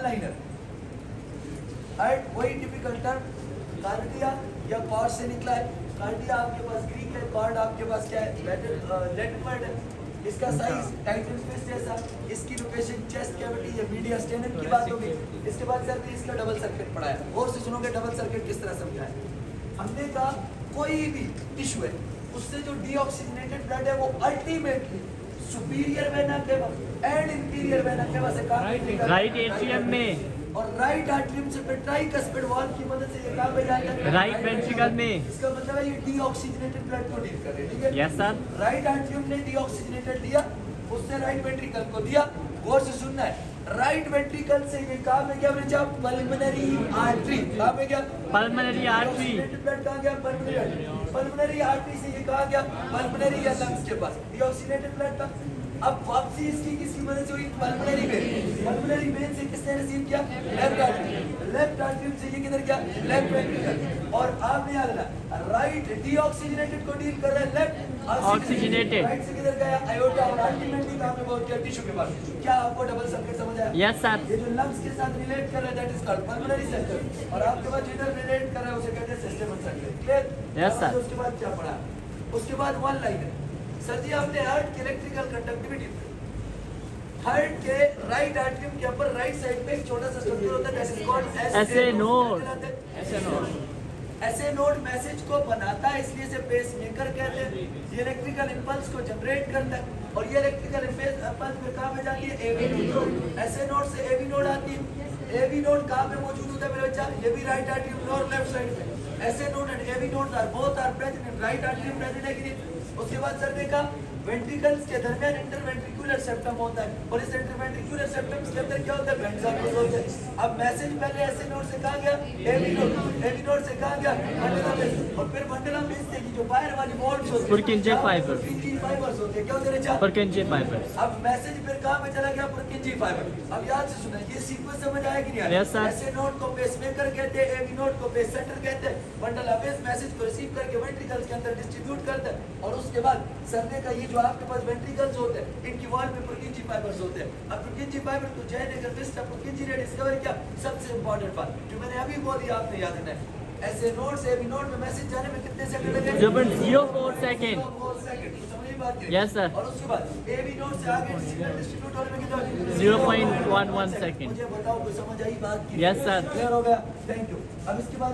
Liner, वही typical term cardia या cord से निकला है। कार्डिया आपके पास ग्रीक है, कॉर्ड आपके पास क्या है, लैटिन वर्ड है। इसका साइज टाइटन स्पेस जैसा, इसकी लोकेशन चेस्ट कैविटी या मीडिया स्टेनम की बात होगी। इसके बाद सर इसका डबल सर्किट पढ़ाया, और से सुनोगे डबल सर्किट किस तरह समझाया। हमने कहा कोई भी टिश्यू है उससे जो डीऑक्सीजनेटेड ब्लड है वो ultimately superior vena cava and inferior vena cava से काम राइट एट्रियम में और राइट आर्टरियम से ट्राइकस्पिड वाल्व की मदद से ये काम हो जाता है राइट वेंट्रिकल में। इसका मतलब है ये डीऑक्सीजनेटेड ब्लड को डील कर रहे हैं, ठीक है। Yes sir. राइट आर्टरियम ने डीऑक्सीजनेटेड दिया, उसने राइट वेंट्रिकल को दिया। गौर से सुनना है, राइट वेंट्रिकल से ये काम है क्या बच्चा, पल्मोनरी आर्टरी। काम है क्या, पल्मोनरी आर्टरी। ब्लड कहाँ गया, पल्मोनरी आर्टरी। पल्मोनरी आर्टरी से ये कहाँ गया, पल्मोनरी या लंग्स के पास डीऑक्सीजनेटेड ब्लड था। अब वापसी इसकी किसकी मदद से हुई, पल्मोनरी वेन। पल्मोनरी वेन से किसने रिसीव किया, लेफ्ट आर्टरी। लेफ्ट आर्टरी से ये किधर गया, लेफ्ट वेंट्रिकल। और आपने याद रखना राइट डीऑक्सीजनेटेड को डील कर रहा है, लेफ्ट ऑक्सीजनेटेड। राइट से किधर गया, आयोटा। और अल्टीमेटली काम है बहुत क्या, टिश्यू के पास। क्या आपको डबल सर्किट समझ आया? Yes sir. ये जो लंग्स के साथ रिलेट कर रहा है that is called pulmonary sector, और आपके पास जिधर रिलेट कर रहा है उसे कहते हैं system circuit. Clear? Yes sir. उसके बाद क्या पढ़ा, उसके बाद वन लाइन है सर जी आपने हार्ट की इलेक्ट्रिकल कंडक्टिविटी, हार्ट के राइट आर्टरियम के ऊपर राइट साइड पे एक छोटा सा स्ट्रक्चर होता है दैट इज कॉल्ड ऐसे नोड। ऐसे नोड, ऐसे नोड मैसेज को बनाता है, इसलिए इसे पेसमेकर कहते हैं। ये इलेक्ट्रिकल इंपल्स को जनरेट करता है और ये इलेक्ट्रिकल इंपल्स फिर कहाँ पे जाती है, एवी नोड। ऐसे नोड से एवी नोड आती है। एवी नोड कहाँ पे मौजूद होता है मेरे बच्चा, ये भी राइट आर्टरियम और लेफ्ट साइड पे। SA node and AV nodes are both are present in right atrium, present है कि नहीं। उसके बाद सर देखा वेंट्रिकल्स के दरमियान इंटरवेंट्रिकुलर सेप्टम होता है और इस इंटरवेंट्रिकुलर सेप्टम के अंदर क्या होता है, वेंट्स होते हैं। अब मैसेज पहले ऐसे नोड से कहाँ गया, एवी नोड। एवी नोड से कहाँ गया, मंडला बेस, और फिर मंडला बेस से जो बाहर वाली वॉल्स होती है पुरकिंजे फाइबर, पुरकिंजे फाइबर्स होते हैं। क्या होते हैं रे, पुरकिंजे फाइबर। अब मैसेज फिर कहाँ पे चला गया, पुरकिंजे फाइबर। अब याद से सुना, ये सीक्वेंस समझ आया कि नहीं आया? Yes sir. ऐसे नोड को पेसमेकर कहते हैं, एवी नोड को पेस सेंटर कहते हैं। मंडला बेस मैसेज को रिसीव करके वेंट्रिकल्स के अंदर डिस्ट्रीब्यूट करता है और उसके बाद सरने का ये जो आपके पास वेंट्रिकल्स होते हैं इनकी वॉल पे पुरकिंजे फाइबर्स होते हैं। अब पुरकिंजे फाइबर को जयनगर विस्टा पुरकिंजे ने डिस्कवर किया, सबसे इंपॉर्टेंट बात जो मैंने अभी बोल दिया आपने याद रखना है। ऐसे नोड से एवी नोड में मैसेज जाने में कितने सेकंड लगे, 0.04 सेकंड। समझिए बात क्या? Yes sir. और उसके बाद एवी नोड से आगे सिग्नल डिस्ट्रीब्यूट होने में कितना, 0.11 सेकंड। मुझे बताओ कोई समझ आई बात की? Yes sir. क्लियर हो गया, थैंक यू। अब इसके बाद